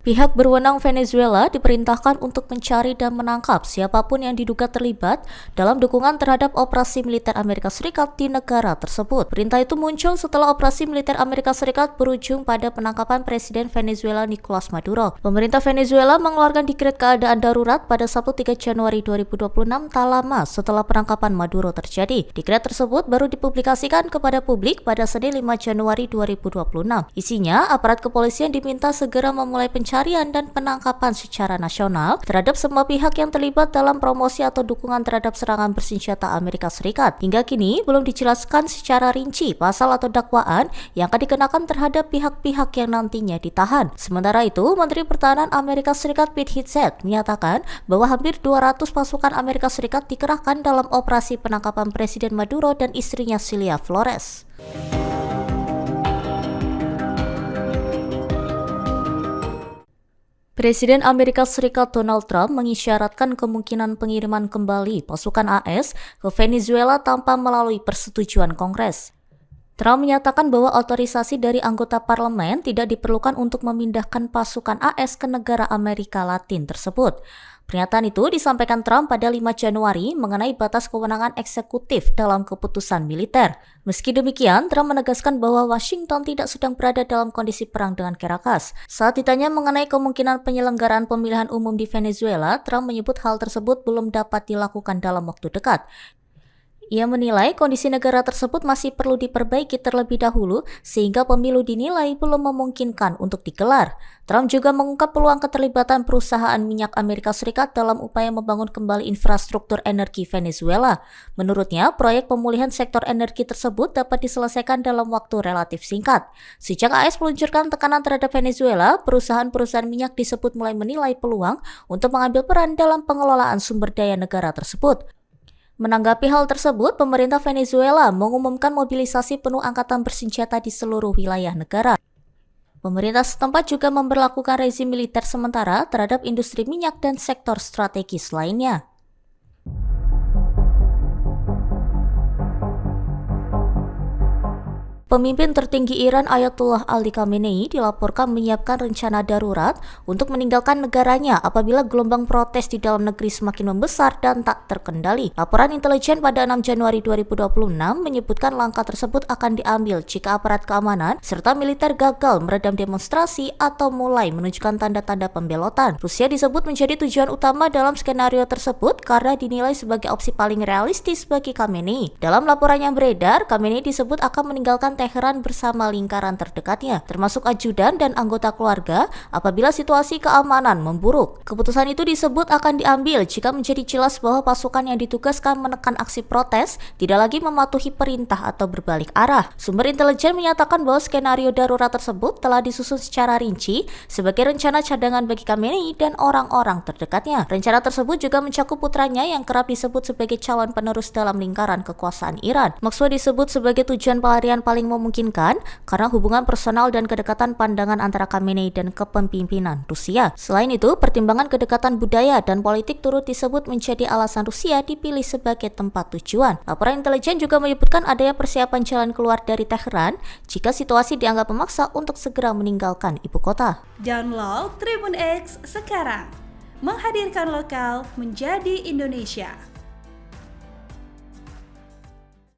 Pihak berwenang Venezuela diperintahkan untuk mencari dan menangkap siapapun yang diduga terlibat dalam dukungan terhadap operasi militer Amerika Serikat di negara tersebut. Perintah itu muncul setelah operasi militer Amerika Serikat berujung pada penangkapan Presiden Venezuela Nicolas Maduro. Pemerintah Venezuela mengeluarkan dekret keadaan darurat pada Sabtu 3 Januari 2026 tak lama setelah penangkapan Maduro terjadi. Dekret tersebut baru dipublikasikan kepada publik pada Senin 5 Januari 2026. Isinya, aparat kepolisian diminta segera memulai pencarian dan penangkapan secara nasional terhadap semua pihak yang terlibat dalam promosi atau dukungan terhadap serangan bersenjata Amerika Serikat. Hingga kini belum dijelaskan secara rinci pasal atau dakwaan yang akan dikenakan terhadap pihak-pihak yang nantinya ditahan. Sementara itu, Menteri Pertahanan Amerika Serikat Pete Hegseth menyatakan bahwa hampir 200 pasukan Amerika Serikat dikerahkan dalam operasi penangkapan Presiden Maduro dan istrinya Cilia Flores. Presiden Amerika Serikat Donald Trump mengisyaratkan kemungkinan pengiriman kembali pasukan AS ke Venezuela tanpa melalui persetujuan Kongres. Trump menyatakan bahwa otorisasi dari anggota parlemen tidak diperlukan untuk memindahkan pasukan AS ke negara Amerika Latin tersebut. Pernyataan itu disampaikan Trump pada 5 Januari mengenai batas kewenangan eksekutif dalam keputusan militer. Meski demikian, Trump menegaskan bahwa Washington tidak sedang berada dalam kondisi perang dengan Caracas. Saat ditanya mengenai kemungkinan penyelenggaraan pemilihan umum di Venezuela, Trump menyebut hal tersebut belum dapat dilakukan dalam waktu dekat. Ia menilai kondisi negara tersebut masih perlu diperbaiki terlebih dahulu sehingga pemilu dinilai belum memungkinkan untuk digelar. Trump juga mengungkap peluang keterlibatan perusahaan minyak Amerika Serikat dalam upaya membangun kembali infrastruktur energi Venezuela. Menurutnya, proyek pemulihan sektor energi tersebut dapat diselesaikan dalam waktu relatif singkat. Sejak AS meluncurkan tekanan terhadap Venezuela, perusahaan-perusahaan minyak disebut mulai menilai peluang untuk mengambil peran dalam pengelolaan sumber daya negara tersebut. Menanggapi hal tersebut, pemerintah Venezuela mengumumkan mobilisasi penuh angkatan bersenjata di seluruh wilayah negara. Pemerintah setempat juga memberlakukan rezim militer sementara terhadap industri minyak dan sektor strategis lainnya. Pemimpin tertinggi Iran Ayatollah Ali Khamenei dilaporkan menyiapkan rencana darurat untuk meninggalkan negaranya apabila gelombang protes di dalam negeri semakin membesar dan tak terkendali. Laporan intelijen pada 6 Januari 2026 menyebutkan langkah tersebut akan diambil jika aparat keamanan serta militer gagal meredam demonstrasi atau mulai menunjukkan tanda-tanda pembelotan. Rusia disebut menjadi tujuan utama dalam skenario tersebut karena dinilai sebagai opsi paling realistis bagi Khamenei. Dalam laporan yang beredar, Khamenei disebut akan meninggalkan Teheran bersama lingkaran terdekatnya, termasuk ajudan dan anggota keluarga apabila situasi keamanan memburuk. Keputusan itu disebut akan diambil jika menjadi jelas bahwa pasukan yang ditugaskan menekan aksi protes tidak lagi mematuhi perintah atau berbalik arah. Sumber intelijen menyatakan bahwa skenario darurat tersebut telah disusun secara rinci sebagai rencana cadangan bagi Khamenei dan orang-orang terdekatnya. Rencana tersebut juga mencakup putranya yang kerap disebut sebagai calon penerus dalam lingkaran kekuasaan Iran. Maksud disebut sebagai tujuan pelarian paling memungkinkan karena hubungan personal dan kedekatan pandangan antara Khamenei dan kepemimpinan Rusia. Selain itu, pertimbangan kedekatan budaya dan politik turut disebut menjadi alasan Rusia dipilih sebagai tempat tujuan. Laporan intelijen juga menyebutkan adanya persiapan jalan keluar dari Teheran jika situasi dianggap memaksa untuk segera meninggalkan ibu kota. Download Tribun X sekarang, menghadirkan lokal menjadi Indonesia.